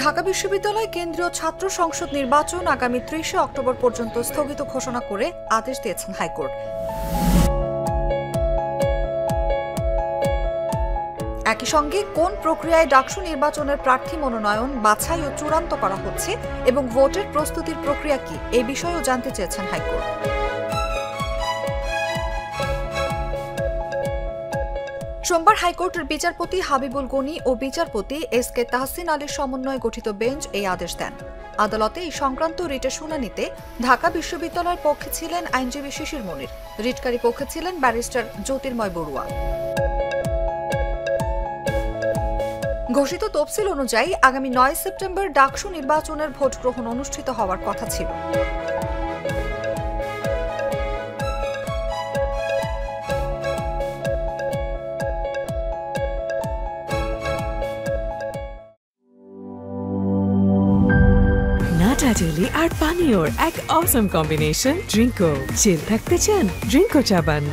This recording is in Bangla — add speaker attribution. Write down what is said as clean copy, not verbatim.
Speaker 1: ঢাকা বিশ্ববিদ্যালয় কেন্দ্রীয় ছাত্র সংসদ নির্বাচন আগামী ৩০ অক্টোবর পর্যন্ত স্থগিত ঘোষণা করে আদেশ দিয়েছেন হাইকোর্ট। একই সঙ্গে কোন প্রক্রিয়ায় ডাকসু নির্বাচনের প্রার্থী মনোনয়ন, বাছাই ও চূড়ান্ত করা হচ্ছে এবং ভোটের প্রস্তুতির প্রক্রিয়া কি, এই বিষয়েও জানতে চেয়েছেন হাইকোর্ট। সোমবার হাইকোর্টের বিচারপতি হাবিবুল গনি ও বিচারপতি এস.কে তাহসিন আলীর সমন্বয়ে গঠিত বেঞ্চ এই আদেশ দেন। আদালতে এই সংক্রান্ত রিটের শুনানিতে ঢাকা বিশ্ববিদ্যালয়ের পক্ষে ছিলেন আইনজীবী শিশির মনির, রিটকারী পক্ষে ছিলেন ব্যারিস্টার জ্যোতির্ময় বড়ুয়া। ঘোষিত তফসিল অনুযায়ী আগামী ৯ সেপ্টেম্বর ডাকসু নির্বাচনের ভোট গ্রহণ অনুষ্ঠিত হওয়ার কথা ছিল।
Speaker 2: নাটাজেলি আর পানীয়র এক অসম কম্বিনেশন ড্রিঙ্কো। চিল থাকতে চান, ড্রিঙ্কো চাবান।